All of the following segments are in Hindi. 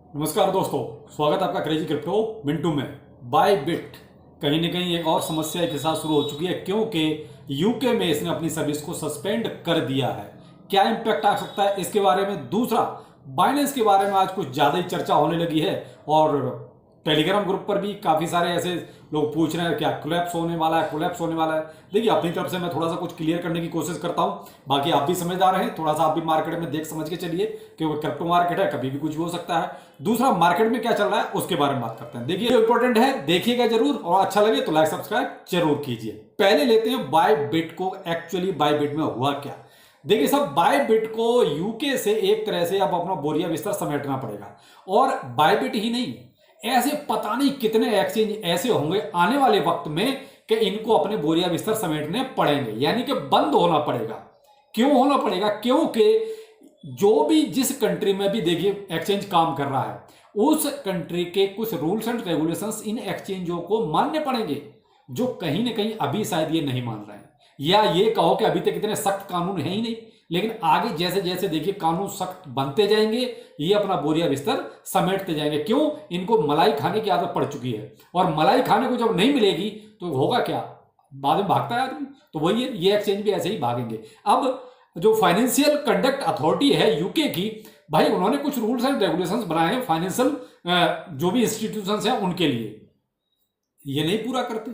नमस्कार दोस्तों, स्वागत है आपका क्रेजी क्रिप्टो मिंटू में। बायबिट कहीं ना कहीं एक और समस्या के साथ शुरू हो चुकी है, क्योंकि यूके में इसने अपनी सर्विस को सस्पेंड कर दिया है। क्या इंपैक्ट आ सकता है इसके बारे में। दूसरा, बाइनेंस के बारे में आज कुछ ज़्यादा ही चर्चा होने लगी है और टेलीग्राम ग्रुप पर भी काफ़ी सारे ऐसे लोग पूछ रहे हैं क्या कोलैप्स होने वाला है, कोलैप्स होने वाला है। देखिए, अपनी तरफ से मैं थोड़ा सा कुछ क्लियर करने की कोशिश करता हूं, बाकी आप भी समझदार हैं, थोड़ा सा आप भी मार्केट में देख समझ के चलिए, क्योंकि क्रिप्टो मार्केट है, कभी भी कुछ भी हो सकता है। दूसरा, मार्केट में क्या चल रहा है उसके बारे में बात करते हैं। देखिए, इंपॉर्टेंट है, देखिएगा जरूर, और अच्छा लगे तो लाइक सब्सक्राइब जरूर कीजिए। पहले लेते हैं बायबिट को। एक्चुअली बायबिट में हुआ क्या। देखिए सब, बायबिट को यूके से एक तरह से अब अपना बोरिया बिस्तर समेटना पड़ेगा। और बायबिट ही नहीं, ऐसे पता नहीं कितने एक्सचेंज ऐसे होंगे आने वाले वक्त में कि इनको अपने बोरिया बिस्तर समेटने पड़ेंगे, यानी कि बंद होना पड़ेगा। क्यों होना पड़ेगा? क्योंकि जो भी जिस कंट्री में भी देखिए एक्सचेंज काम कर रहा है, उस कंट्री के कुछ रूल्स एंड रेगुलेशंस इन एक्सचेंजों को मानने पड़ेंगे, जो कहीं ना कहीं अभी शायद ये नहीं मान रहे हैं, या ये कहो कि अभी तक इतने सख्त कानून है ही नहीं। लेकिन आगे जैसे जैसे देखिए कानून सख्त बनते जाएंगे, ये अपना बोरिया बिस्तर समेटते जाएंगे। क्यों? इनको मलाई खाने की आदत पड़ चुकी है, और मलाई खाने को जब नहीं मिलेगी तो होगा क्या? बाद में भागता है आदमी। तो वही है, ये एक्सचेंज भी ऐसे ही भागेंगे। अब जो फाइनेंशियल कंडक्ट अथॉरिटी है यूके की, भाई उन्होंने कुछ रूल्स एंड रेगुलेशंस बनाए हैं फाइनेंशियल जो भी इंस्टीट्यूशंस हैं उनके लिए, ये नहीं पूरा करते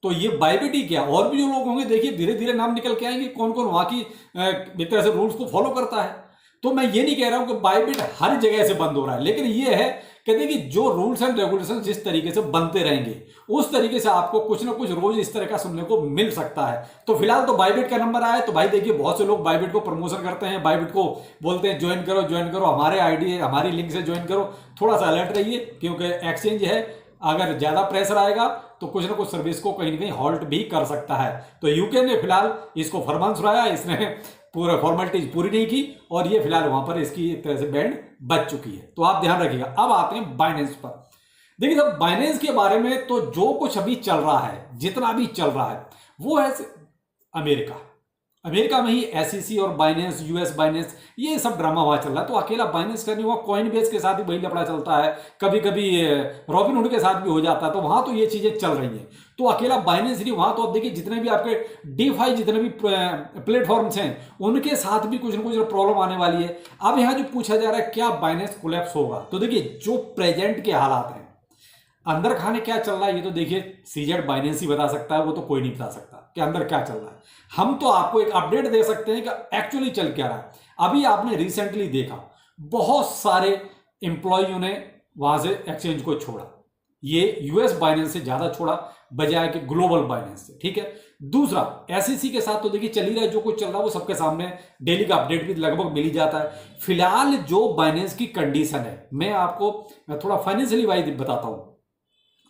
तो ये बायबिट ही क्या, और भी जो लोग होंगे देखिए धीरे धीरे नाम निकल के आएंगे कौन कौन वहां की एक तरह से रूल्स को फॉलो करता है। तो मैं ये नहीं कह रहा हूं कि बायबिट हर जगह से बंद हो रहा है, लेकिन ये है कि देखिए जो रूल्स एंड रेगुलेशन जिस तरीके से बनते रहेंगे उस तरीके से आपको कुछ ना कुछ रोज इस तरह का सुनने को मिल सकता है। तो फिलहाल तो बायबिट का नंबर आया, तो भाई देखिए बहुत से लोग बायबिट को प्रमोशन करते हैं, बायबिट को बोलते हैं ज्वाइन करो ज्वाइन करो, हमारे आईडी हमारी लिंक से ज्वाइन करो। थोड़ा सा अलर्ट रहिए, क्योंकि एक्सचेंज है, अगर ज्यादा प्रेशर आएगा तो कुछ ना कुछ सर्विस को कहीं ना कहीं हॉल्ट भी कर सकता है। तो यूके ने फिलहाल इसको फरमान सुनाया, इसने पूरा फॉर्मेलिटीज पूरी नहीं की, और ये फिलहाल वहां पर इसकी एक तरह से बैंड बच चुकी है। तो आप ध्यान रखिएगा। अब आते हैं बाइनेंस पर। देखिए सब, बाइनेंस के बारे में तो जो कुछ अभी चल रहा है, जितना भी चल रहा है, वो है अमेरिका। अमेरिका में ही एसईसी और बाइनेंस, यूएस बाइनेंस, ये सब ड्रामा वहां चल रहा है। तो अकेला बाइनेंस का नहीं हुआ, कॉइनबेस के साथ भी वही लफड़ा चलता है, कभी कभी रॉबिनहुड के साथ भी हो जाता है। तो वहां तो ये चीजें चल रही हैं। तो अकेला बाइनेंस नहीं, वहां तो अब देखिए जितने भी आपके डीफाई जितने भी प्लेटफॉर्म्स हैं उनके साथ भी कुछ ना कुछ प्रॉब्लम आने वाली है। अब यहाँ जो पूछा जा रहा है क्या बाइनेंस कोलैप्स होगा, तो देखिए जो प्रेजेंट के हालात हैं, अंदर खाने क्या चल रहा है, ये तो देखिए सीजेड बाइनेंस ही बता सकता है, वो तो कोई नहीं बता सकता कि अंदर क्या चल रहा है। हम तो आपको एक अपडेट दे सकते हैं कि एक्चुअली चल क्या रहा है। अभी आपने रिसेंटली देखा बहुत सारे एम्प्लॉइयों ने वहां से एक्सचेंज को छोड़ा, ये यूएस बाइनेंस से ज्यादा छोड़ा बजाय कि ग्लोबल बाइनेंस से, ठीक है। दूसरा, एसईसी के साथ तो देखिए चल ही रहा है, जो कुछ चल रहा है वो सबके सामने डेली का अपडेट भी लगभग मिल ही जाता है। फिलहाल जो बाइनेंस की कंडीशन है, मैं आपको थोड़ा फाइनेंशियली वाइज बताता हूं।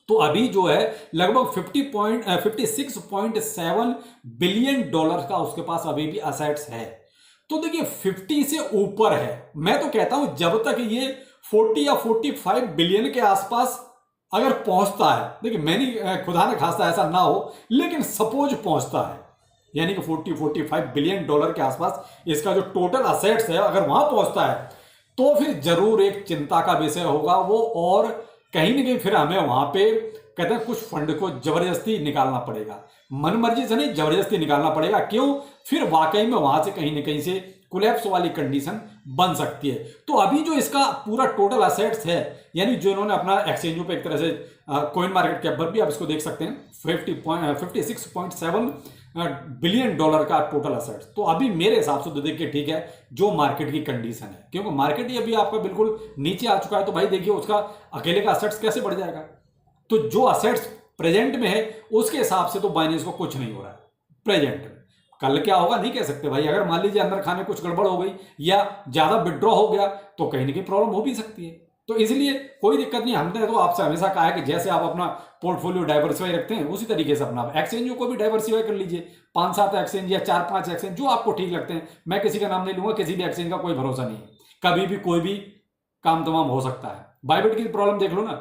तो अभी जो है लगभग 56.7 बिलियन डॉलर का उसके पास अभी भी असेट्स है। तो देखिए 50 से ऊपर है। मैं तो कहता हूं जब तक ये 40 या 45 बिलियन के आसपास अगर पहुंचता है, देखिए मैं नहीं, खुदा न खास्ता ऐसा ना हो, लेकिन सपोज पहुंचता है, यानी कि 40-45 बिलियन डॉलर के आसपास इसका जो टोटल असेट्स है, अगर वहां पहुंचता है तो फिर जरूर एक चिंता का विषय होगा वो। और कहीं ना कहीं फिर हमें वहां पे कहते हैं कुछ फंड को जबरदस्ती निकालना पड़ेगा, मन मर्जी से नहीं, जबरदस्ती निकालना पड़ेगा। क्यों? फिर वाकई में वहां से कहीं ना कहीं से कोलैप्स वाली कंडीशन बन सकती है। तो अभी जो इसका पूरा टोटल असेट्स है, यानी जो इन्होंने अपना एक्सचेंजों पे एक तरह से कॉइन मार्केट कैप पर भी आप इसको देख सकते हैं, 56.7 बिलियन डॉलर का टोटल असेट्स। तो अभी मेरे हिसाब से तो देखिए ठीक है जो मार्केट की कंडीशन है, क्योंकि मार्केट ही अभी आपका बिल्कुल नीचे आ चुका है। तो भाई देखिए उसका अकेले का असेट्स कैसे बढ़ जाएगा। तो जो असेट्स प्रेजेंट में है उसके हिसाब से तो बाइनेंस को कुछ नहीं हो रहा है प्रेजेंट में। कल क्या होगा नहीं कह सकते भाई। अगर मान लीजिए अंदर खाने कुछ गड़बड़ हो गई या ज्यादा विड्रॉ हो गया तो कहीं ना कहीं प्रॉब्लम हो भी सकती है। तो इसलिए कोई दिक्कत नहीं। हमने तो आपसे हमेशा कहा है कि जैसे आप अपना पोर्टफोलियो डाइवर्सिफाई रखते हैं उसी तरीके से अपना एक्सचेंजों को भी डाइवर्सिफाई कर लीजिए। 5-7 एक्सचेंज या 4-5 एक्सचेंज जो आपको ठीक लगते हैं। मैं किसी का नाम नहीं लूंगा, किसी भी एक्सचेंज का कोई भरोसा नहीं है, कभी भी कोई भी काम तमाम हो सकता है। बायबिट की प्रॉब्लम देख लो ना,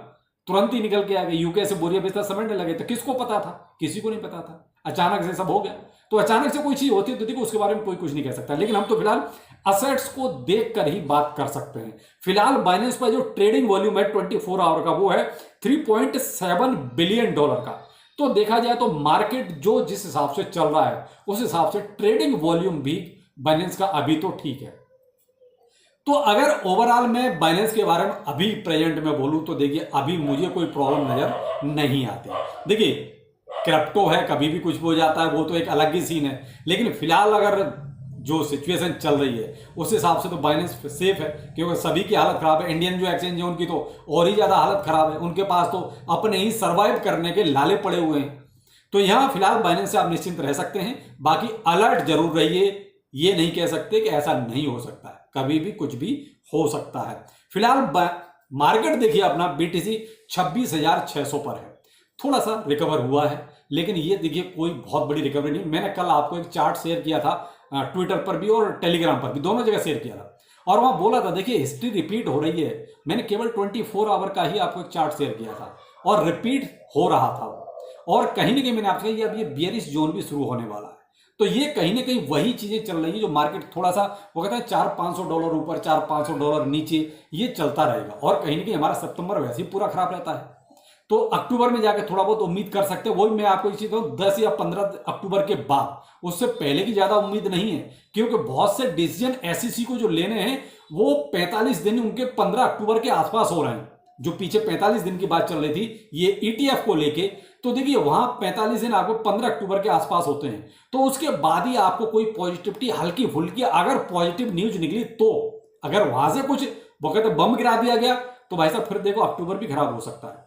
तुरंत ही निकल के आ गए, यूके से बोरिया बिस्तर समेटने लगे। तो किसको पता था? किसी को नहीं पता था, अचानक से सब हो गया। तो अचानक से कोई चीज होती है तो देखो उसके बारे में कोई कुछ नहीं कह सकता। लेकिन हम तो फिलहाल असेट्स को देखकर ही बात कर सकते हैं। फिलहाल बाइनेंस पर जो ट्रेडिंग वॉल्यूम है 24 आवर का वो है 3.7 बिलियन डॉलर का। तो देखा जाए तो मार्केट जो जिस हिसाब से चल रहा है उस हिसाब से ट्रेडिंग वॉल्यूम भी बाइनेंस का अभी तो ठीक है। तो अगर ओवरऑल मैं बाइनेंस के बारे में अभी प्रेजेंट में बोलूं तो देखिए अभी मुझे कोई प्रॉब्लम नजर नहीं आती। देखिए क्रिप्टो है, कभी भी कुछ हो जाता है, वो तो एक अलग ही सीन है, लेकिन फिलहाल अगर जो सिचुएशन चल रही है उस हिसाब से तो बाइनेंस सेफ है, क्योंकि सभी की हालत खराब है। इंडियन जो एक्सचेंज है उनकी तो और ही ज्यादा हालत खराब है, उनके पास तो अपने ही सर्वाइव करने के लाले पड़े हुए हैं। तो यहां फिलहाल बाइनेंस से आप निश्चिंत रह सकते हैं। बाकी अलर्ट जरूर रहिए, ये नहीं कह सकते कि ऐसा नहीं हो सकता है, कभी भी कुछ भी हो सकता है। फिलहाल मार्केट देखिए अपना बीटीसी 26,600 पर है, थोड़ा सा रिकवर हुआ है, लेकिन ये देखिए कोई बहुत बड़ी रिकवरी नहीं। मैंने कल आपको एक चार्ट शेयर किया था ट्विटर पर भी और टेलीग्राम पर भी, दोनों जगह शेयर किया था, और वहां बोला था देखिए हिस्ट्री रिपीट हो रही है। मैंने केवल 24 आवर का ही आपको एक चार्ट शेयर किया था और रिपीट हो रहा था, और कहीं ना कहीं मैंने आपसे कहा अब ये बियरिश जोन भी शुरू होने वाला है। तो ये कहीं ना कहीं वही चीजें चल रही है जो मार्केट थोड़ा सा वो कहता है $400-500 ऊपर, $400-500 नीचे, ये चलता रहेगा। और कहीं ना कहीं हमारा सितंबर वैसे ही पूरा खराब रहता है, तो अक्टूबर में जाके थोड़ा बहुत उम्मीद कर सकते हैं। वही मैं आपको इसी तो 10 या 15 अक्टूबर के बाद, उससे पहले की ज्यादा उम्मीद नहीं है, क्योंकि बहुत से डिसीजन एसईसी को जो लेने हैं वो 45 दिन उनके 15 अक्टूबर के आसपास हो रहे हैं। जो पीछे 45 दिन की बात चल रही थी ये ईटीएफ को लेके, तो देखिए वहां 45 दिन आपको 15 अक्टूबर के आसपास होते हैं, तो उसके बाद ही आपको कोई पॉजिटिविटी हल्की फुल्की अगर पॉजिटिव न्यूज निकली, तो अगर वहां से कुछ वो कहते बम गिरा दिया गया तो भाई साहब फिर देखो अक्टूबर भी खराब हो सकता है।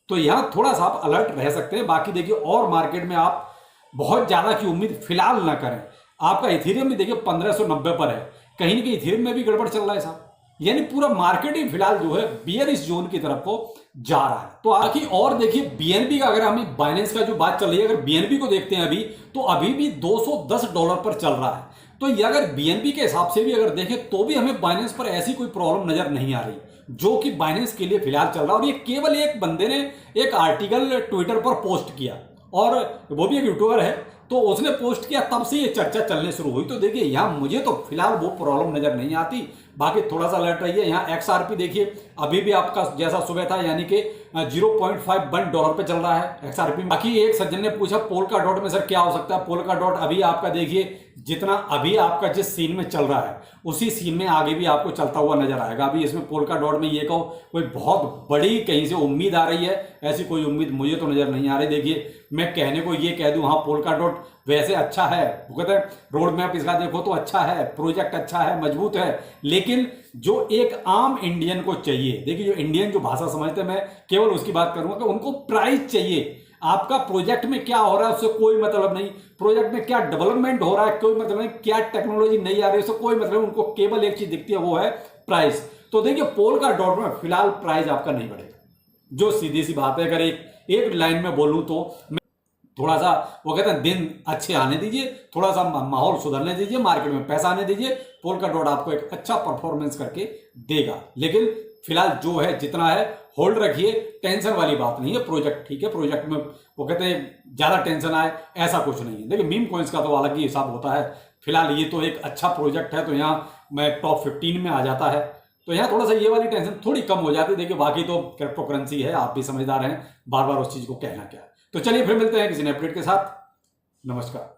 तो यहां थोड़ा सा आप अलर्ट रह सकते हैं। बाकी देखिए और मार्केट में आप बहुत ज्यादा की उम्मीद फिलहाल ना करें। आपका इथेरियम भी देखिए 1590 पर है, कहीं ना कहीं इथेरियम में भी गड़बड़ चल रहा है साहब, यानी पूरा मार्केट ही फिलहाल जो है बियरिश जोन की तरफ को जा रहा है। तो बाकी और देखिए बीएनबी का, अगर हमें बाइनेंस का जो बात चल रही है, अगर बीएनबी को देखते हैं अभी तो अभी भी $210 पर चल रहा है। तो ये अगर बीएनबी के हिसाब से भी अगर देखें तो भी हमें बाइनेंस पर ऐसी कोई प्रॉब्लम नजर नहीं आ रही जो कि बाइनेंस के लिए फिलहाल चल रहा है। और ये केवल एक बंदे ने एक आर्टिकल ट्विटर पर पोस्ट किया, और वो भी एक यूट्यूबर है, तो उसने पोस्ट किया तब से ये चर्चा चलने शुरू हुई। तो देखिए यहाँ मुझे तो फिलहाल वो प्रॉब्लम नजर नहीं आती। बाकी थोड़ा सा अलर्ट रहिए। यहाँ एक्सआरपी देखिए अभी भी आपका जैसा सुबह था, यानी कि $0.51 पे चल रहा है एक्सआरपी। बाकी एक सज्जन ने पूछा पोल्का डॉट में सर क्या हो सकता है। पोल्का डॉट अभी आपका देखिए जितना अभी आपका जिस सीन में चल रहा है उसी सीन में आगे भी आपको चलता हुआ नजर आएगा। अभी इसमें पोल्का डॉट में ये कहो कोई बहुत बड़ी कहीं से उम्मीद आ रही है, ऐसी कोई उम्मीद मुझे तो नजर नहीं आ रही। देखिए मैं कहने को ये कह दूं हाँ पोल्का डॉट वैसे अच्छा है, वो कहते हैं रोड मैप इसका देखो तो अच्छा है, प्रोजेक्ट अच्छा है, मजबूत है, लेकिन जो एक आम इंडियन को चाहिए, देखिए जो इंडियन जो भाषा समझते हैं, मैं केवल उसकी बात करूंगा कि उनको प्राइस चाहिए। आपका प्रोजेक्ट में क्या हो रहा है उससे कोई मतलब नहीं, प्रोजेक्ट में क्या डेवलपमेंट हो रहा है कोई मतलब नहीं, क्या टेक्नोलॉजी नहीं आ रही है उससे कोई मतलब, उनको केवल एक चीज दिखती है वो है प्राइस। तो देखिए पोल्का डॉट में फिलहाल प्राइस आपका नहीं बढ़ेगा, जो सीधी सी बात है। अगर एक लाइन में बोलूं तो थोड़ा सा वो कहते हैं दिन अच्छे आने दीजिए, थोड़ा सा माहौल सुधरने दीजिए, मार्केट में पैसा आने दीजिए, पोल्का डॉट आपको एक अच्छा परफॉर्मेंस करके देगा। लेकिन फिलहाल जो है जितना है होल्ड रखिए, टेंशन वाली बात नहीं है। प्रोजेक्ट ठीक है, प्रोजेक्ट में वो कहते हैं ज्यादा टेंशन आए ऐसा कुछ नहीं है। देखिए मीम कॉइन्स का तो अलग ही हिसाब होता है, फिलहाल ये तो एक अच्छा प्रोजेक्ट है तो यहाँ मैं टॉप 15 में आ जाता है, तो यहाँ थोड़ा सा ये वाली टेंशन थोड़ी कम हो जाती है। देखिए बाकी तो क्रिप्टो करेंसी है, आप भी समझदार हैं, बार बार उस चीज को कहना क्या। तो चलिए फिर मिलते हैं किसी नए अपडेट के साथ। नमस्कार।